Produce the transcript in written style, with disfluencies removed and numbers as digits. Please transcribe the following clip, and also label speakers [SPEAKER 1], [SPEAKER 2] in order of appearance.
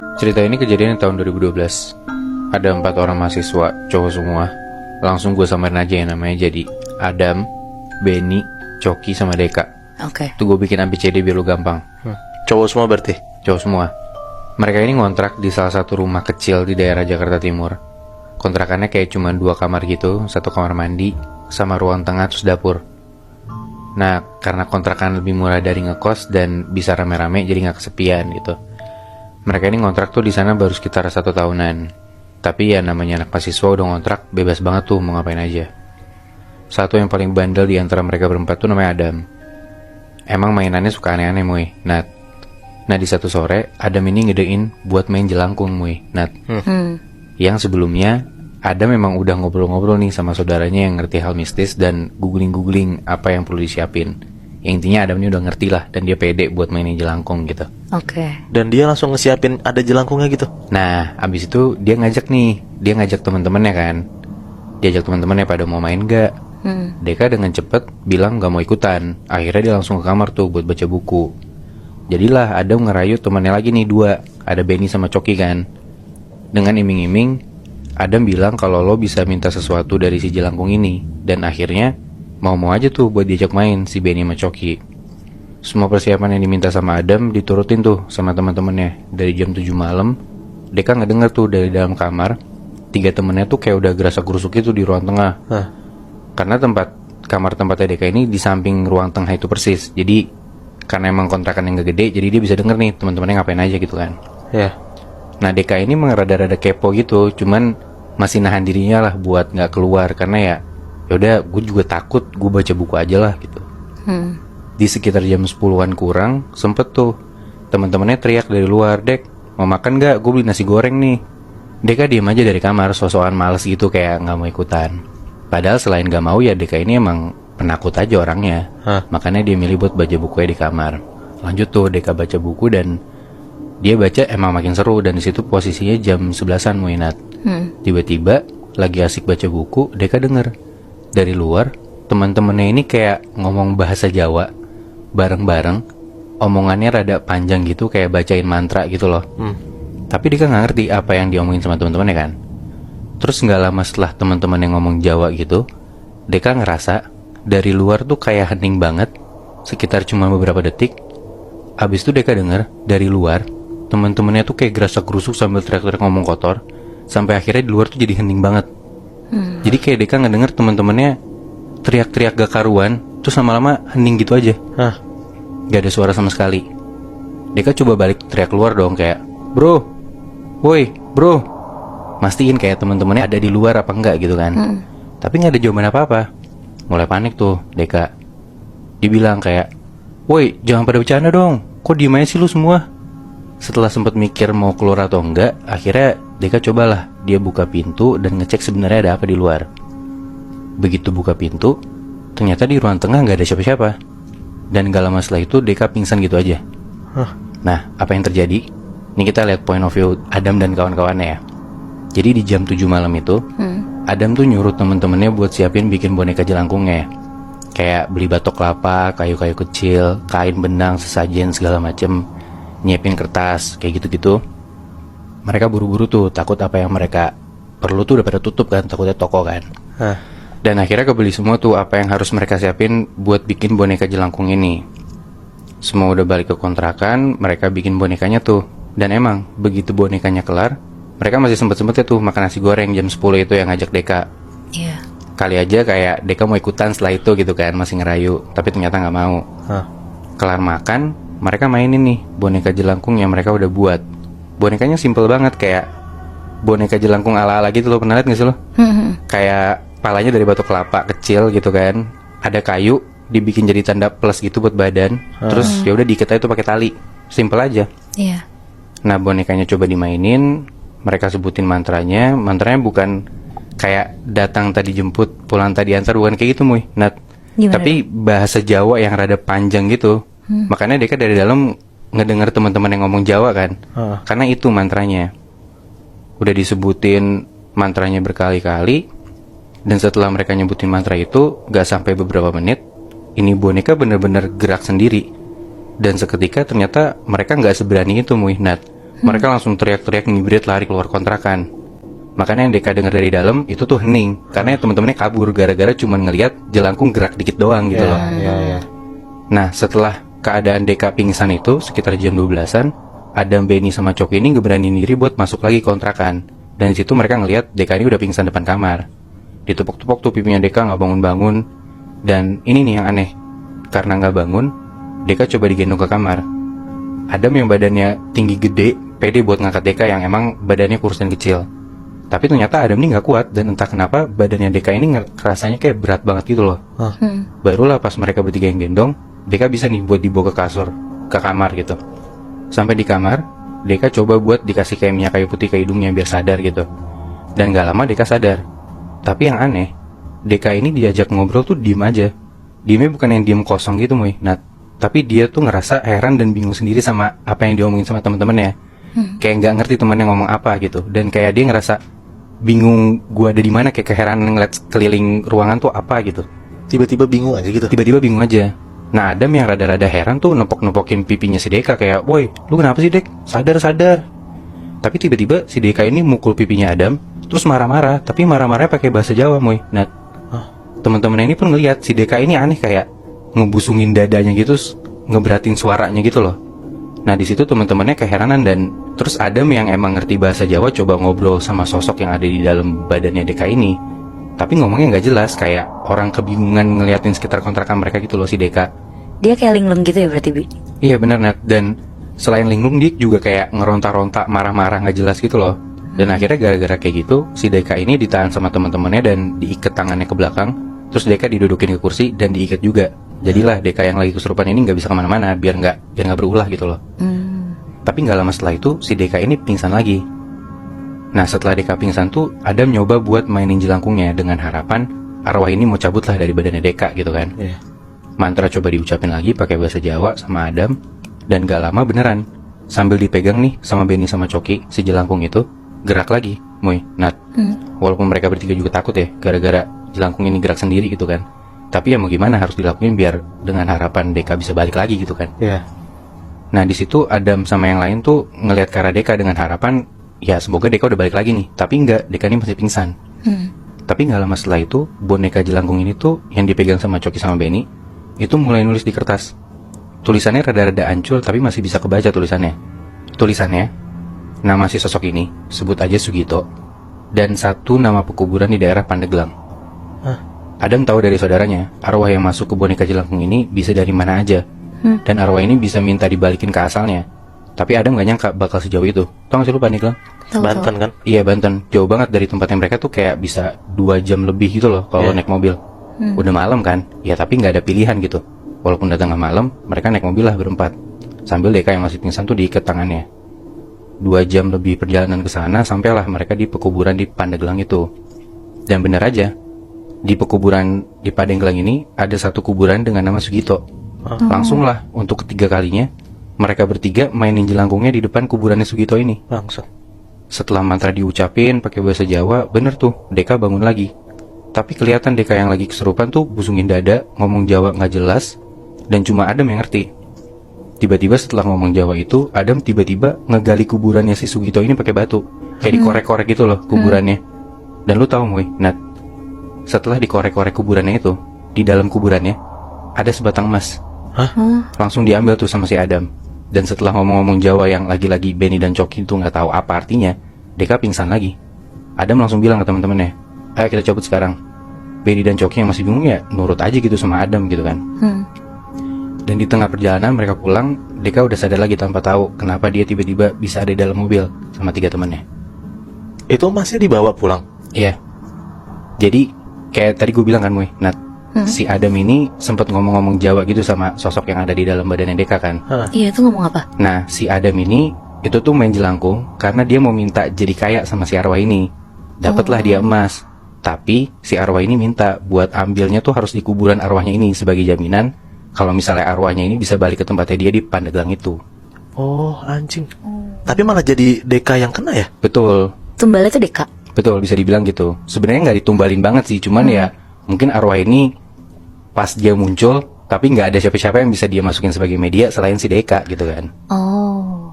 [SPEAKER 1] Cerita ini kejadian di tahun 2012. Ada 4 orang mahasiswa, cowok semua. Langsung gue samarin aja yang namanya jadi Adam, Benny, Coki, sama Deka.
[SPEAKER 2] Oke.
[SPEAKER 1] Tuh gue bikin ABCD biar lu gampang.
[SPEAKER 3] Cowok semua berarti?
[SPEAKER 1] Cowok semua. Mereka ini ngontrak di salah satu rumah kecil di daerah Jakarta Timur. Kontrakannya kayak cuma 2 kamar gitu, 1 kamar mandi, sama ruang tengah terus dapur. Nah, karena kontrakan lebih murah dari ngekos dan bisa rame-rame jadi gak kesepian gitu. Mereka ini ngontrak tuh di sana baru sekitar 1 tahunan. Tapi ya namanya anak mahasiswa udah ngontrak, bebas banget tuh mau ngapain aja. Satu yang paling bandel di antara mereka berempat tuh namanya Adam. Emang mainannya suka aneh-aneh, Muy. Nah di satu sore, Adam ini ngedein buat main jelangkung, Muy. Yang sebelumnya, Adam memang udah ngobrol-ngobrol nih sama saudaranya yang ngerti hal mistis dan googling-googling apa yang perlu disiapin. Yang intinya Adam ini udah ngerti lah dan dia pede buat mainin jelangkung gitu.
[SPEAKER 2] Oke.
[SPEAKER 3] Dan dia langsung ngesiapin ada jelangkungnya gitu?
[SPEAKER 1] Nah, abis itu dia ngajak teman-temannya kan. Diajak teman-temannya pada mau main gak? Deka dengan cepet bilang gak mau ikutan. Akhirnya dia langsung ke kamar tuh buat baca buku. Jadilah Adam ngerayu temannya lagi nih 2. Ada Benny sama Coki kan. Dengan iming-iming, Adam bilang kalau lo bisa minta sesuatu dari si jelangkung ini. Dan akhirnya mau aja tuh buat diajak main si Benny sama Coki. Semua persiapan yang diminta sama Adam diturutin tuh sama teman-temannya. Dari jam 7 malam, Deka ngedenger tuh dari dalam kamar 3 temennya tuh kayak udah gerasa-gerusuk itu di ruang tengah. Karena kamar tempatnya Deka ini di samping ruang tengah itu persis. Jadi karena emang kontrakan yang gak gede, jadi dia bisa denger nih teman-temannya ngapain aja gitu kan. Nah Deka ini rada-rada kepo gitu, cuman masih nahan dirinya lah buat gak keluar. Karena yaudah gue juga takut, gue baca buku aja lah gitu. Di sekitar jam 10-an kurang, sempet tuh teman-temannya teriak dari luar, "Dek, mau makan gak? Gue beli nasi goreng nih." Deka diem aja dari kamar, sosokan males gitu kayak gak mau ikutan. Padahal selain gak mau ya Deka ini emang penakut aja orangnya. Makanya dia milih buat baca bukunya di kamar. Lanjut tuh Deka baca buku dan dia baca emang makin seru. Dan disitu posisinya jam 11-an Muinat. Tiba-tiba lagi asik baca buku, Deka denger dari luar teman-temannya ini kayak ngomong bahasa Jawa bareng-bareng. Omongannya rada panjang gitu, kayak bacain mantra gitu loh. Tapi Deka nggak ngerti apa yang diomongin sama teman-temannya kan. Terus nggak lama setelah teman-teman yang ngomong Jawa gitu, Deka ngerasa dari luar tuh kayak hening banget, sekitar cuma beberapa detik. Abis itu Deka denger dari luar teman-temannya tuh kayak gerasa-gerusuk sambil teriak-teriak ngomong kotor. Sampai akhirnya di luar tuh jadi hening banget. Jadi kayak Deka ngedenger teman-temannya teriak-teriak gak karuan, terus lama-lama hening gitu aja. Gak ada suara sama sekali. Deka coba balik teriak keluar dong kayak, "Bro, woi bro." Mastiin kayak teman-temannya ada di luar apa enggak gitu kan. Tapi gak ada jawaban apa-apa. Mulai panik tuh Deka. Dia bilang kayak, "Woi, jangan pada bercanda dong. Kok diem aja sih lu semua?" Setelah sempat mikir mau keluar atau enggak, akhirnya Deka cobalah dia buka pintu dan ngecek sebenarnya ada apa di luar. Begitu buka pintu, ternyata di ruang tengah gak ada siapa-siapa. Dan gak lama setelah itu Deka pingsan gitu aja. Nah, apa yang terjadi? Ini kita lihat point of view Adam dan kawan-kawannya ya. Jadi di jam 7 malam itu, Adam tuh nyuruh temen-temennya buat siapin bikin boneka jelangkungnya. Kayak beli batok kelapa, kayu-kayu kecil, kain benang, sesajen segala macem, nyiapin kertas, kayak gitu-gitu. Mereka buru-buru tuh, takut apa yang mereka perlu tuh udah pada tutup kan, takutnya toko kan. Dan akhirnya kebeli semua tuh apa yang harus mereka siapin buat bikin boneka jelangkung ini. Semua udah balik ke kontrakan, mereka bikin bonekanya tuh. Dan emang, begitu bonekanya kelar, mereka masih sempet-sempetnya tuh makan nasi goreng jam 10 itu yang ngajak Deka. Kali aja kayak Deka mau ikutan setelah itu gitu kan, masih ngerayu. Tapi ternyata gak mau. Kelar makan, mereka mainin nih boneka jelangkung yang mereka udah buat. Bonekanya simple banget, kayak boneka jelangkung ala-ala gitu loh. Pernah liat gak sih lo? Kayak palanya dari batu kelapa kecil gitu kan. Ada kayu, dibikin jadi tanda plus gitu buat badan. Terus ya udah diikat aja tuh pakai tali. Simple aja. Nah bonekanya coba dimainin, mereka sebutin mantranya. Mantranya bukan kayak datang tadi jemput, pulang tadi antar, bukan kayak gitu Muy. Tapi bahasa Jawa yang rada panjang gitu. Makanya Deka dari dalam ngedenger teman-teman yang ngomong Jawa kan. Karena itu mantranya. Udah disebutin mantranya berkali-kali. Dan setelah mereka nyebutin mantra itu, gak sampai beberapa menit, ini boneka bener-bener gerak sendiri. Dan seketika ternyata mereka gak seberani itu Muihnat. Mereka langsung teriak-teriak ngibrit lari keluar kontrakan. Makanya yang Deka dengar dari dalam itu tuh hening, karena temen-temennya kabur gara-gara cuma ngelihat jelangkung gerak dikit doang gitu loh. Nah setelah keadaan Deka pingsan itu sekitar jam 12-an, Adam, Benny sama Coki ini ngeberaniin diri buat masuk lagi kontrakan. Dan di situ mereka ngelihat Deka ini udah pingsan depan kamar. Ditepuk-tepuk tuh pipinya Deka nggak bangun-bangun. Dan ini nih yang aneh, karena nggak bangun, Deka coba digendong ke kamar. Adam yang badannya tinggi gede, pede buat ngangkat Deka yang emang badannya kurus dan kecil. Tapi ternyata Adam ini nggak kuat, dan entah kenapa badannya Deka ini rasanya kayak berat banget gitu loh. Barulah pas mereka bertiga yang gendong, Deka bisa nih buat dibawa ke kasur, ke kamar gitu. Sampai di kamar, Deka coba buat dikasih kayak minyak kayu putih ke hidungnya biar sadar gitu. Dan gak lama Deka sadar. Tapi yang aneh, Deka ini diajak ngobrol tuh diem aja. Diemnya bukan yang diem kosong gitu Moy. Nah, tapi dia tuh ngerasa heran dan bingung sendiri sama apa yang diomongin sama teman-temannya. Kayak nggak ngerti temannya ngomong apa gitu. Dan kayak dia ngerasa bingung, gua ada di mana, kayak keheranan ngeliat keliling ruangan tuh apa gitu.
[SPEAKER 3] Tiba-tiba bingung aja gitu.
[SPEAKER 1] Tiba-tiba bingung aja. Nah Adam yang rada-rada heran tuh nepok-nepokin pipinya si Deka kayak, "Woi, lu kenapa sih Dek? Sadar." Tapi tiba-tiba si Deka ini mukul pipinya Adam, terus marah-marah, tapi marah-marahnya pakai bahasa Jawa, Moy. Nah, teman-teman ini pun ngeliat si Deka ini aneh, kayak ngebusungin dadanya gitu, ngeberatin suaranya gitu loh. Nah di situ teman-temannya keheranan, dan terus Adam yang emang ngerti bahasa Jawa coba ngobrol sama sosok yang ada di dalam badannya Deka ini. Tapi ngomongnya nggak jelas, kayak orang kebingungan ngeliatin sekitar kontrakan mereka gitu loh si Deka.
[SPEAKER 2] Dia kayak linglung gitu ya berarti, Bi?
[SPEAKER 1] Iya benar Nat. Dan selain linglung dia juga kayak ngeronta-ronta, marah-marah nggak jelas gitu loh. Dan akhirnya gara-gara kayak gitu si Deka ini ditahan sama teman-temannya dan diikat tangannya ke belakang. Terus Deka didudukin ke kursi dan diikat juga. Jadilah Deka yang lagi kesurupan ini nggak bisa kemana-mana biar nggak berulah gitu loh. Tapi nggak lama setelah itu si Deka ini pingsan lagi. Nah setelah Deka pingsan tuh Adam nyoba buat mainin jelangkungnya dengan harapan arwah ini mau cabut lah dari badannya Deka gitu kan. Mantra coba diucapin lagi pakai bahasa Jawa sama Adam, dan gak lama beneran sambil dipegang nih sama Benny sama Coki, si jelangkung itu gerak lagi, Moy, Nat. Walaupun mereka bertiga juga takut ya gara-gara jelangkung ini gerak sendiri gitu kan. Tapi ya mau gimana, harus dilakuin biar dengan harapan Deka bisa balik lagi gitu kan. Nah di situ Adam sama yang lain tuh ngelihat ke arah Deka dengan harapan ya semoga Deka udah balik lagi nih. Tapi enggak, Deka ini masih pingsan. Tapi gak lama setelah itu boneka jelangkung ini tuh yang dipegang sama Coki sama Benny itu mulai nulis di kertas. Tulisannya rada-rada hancur tapi masih bisa kebaca tulisannya. Tulisannya, nama si sosok ini sebut aja Sugito, dan satu nama pekuburan di daerah Pandeglang. Adam tahu dari saudaranya arwah yang masuk ke boneka jelangkung ini bisa dari mana aja, dan arwah ini bisa minta dibalikin ke asalnya. Tapi Adam gak nyangka bakal sejauh itu. Tau gak sih lu Pandeglang?
[SPEAKER 3] Banten kan?
[SPEAKER 1] Iya Banten, jauh banget dari tempatnya mereka tuh, kayak bisa 2 jam lebih gitu loh kalau naik mobil. Udah malam kan, ya tapi nggak ada pilihan gitu. Walaupun udah tengah malam, mereka naik mobil lah berempat. Sambil Deka yang masih pingsan tuh diikat tangannya. 2 jam lebih perjalanan ke sana, sampailah mereka di pekuburan di Pandeglang itu. Dan bener aja, di pekuburan di Pandeglang ini ada satu kuburan dengan nama Sugito. Langsung lah untuk ketiga kalinya mereka bertiga mainin jelangkungnya di depan kuburannya Sugito ini.
[SPEAKER 3] Langsung.
[SPEAKER 1] Setelah mantra diucapin pakai bahasa Jawa, bener tuh Deka bangun lagi. Tapi kelihatan Deka yang lagi kesurupan tuh busungin dada, ngomong Jawa nggak jelas, dan cuma Adam yang ngerti. Tiba-tiba setelah ngomong Jawa itu, Adam tiba-tiba ngegali kuburannya si Sugito ini pakai batu, kayak dikorek-korek gitu loh kuburannya. Dan lu tahu Moy, Nat, setelah dikorek-korek kuburannya itu, di dalam kuburannya ada sebatang emas. Langsung diambil tuh sama si Adam. Dan setelah ngomong-ngomong Jawa yang lagi-lagi Benny dan Coki itu nggak tahu apa artinya, Deka pingsan lagi. Adam langsung bilang ke teman-temannya, ayo kita cabut sekarang. Benny dan Coki yang masih bingung ya nurut aja gitu sama Adam gitu kan. Dan di tengah perjalanan mereka pulang, Deka udah sadar lagi tanpa tahu kenapa dia tiba-tiba bisa ada di dalam mobil sama 3 temannya.
[SPEAKER 3] Itu masih dibawa pulang?
[SPEAKER 1] Iya. Jadi kayak tadi gue bilang kan Moy, Nat, si Adam ini sempat ngomong-ngomong Jawa gitu sama sosok yang ada di dalam badannya Deka kan.
[SPEAKER 2] Iya, itu ngomong apa?
[SPEAKER 1] Nah si Adam ini itu tuh main jelangkung karena dia mau minta jadi kaya sama si arwah ini. Dapatlah dia emas. Tapi si arwah ini minta buat ambilnya tuh harus di kuburan arwahnya ini sebagai jaminan kalau misalnya arwahnya ini bisa balik ke tempatnya dia di Pandeglang itu.
[SPEAKER 3] Oh anjing. Tapi malah jadi Deka yang kena ya?
[SPEAKER 1] Betul.
[SPEAKER 2] Tumbalnya tuh Deka?
[SPEAKER 1] Betul, bisa dibilang gitu. Sebenarnya nggak ditumbalin banget sih, cuman ya mungkin arwah ini pas dia muncul tapi nggak ada siapa-siapa yang bisa dia masukin sebagai media selain si Deka gitu kan.
[SPEAKER 2] Oh.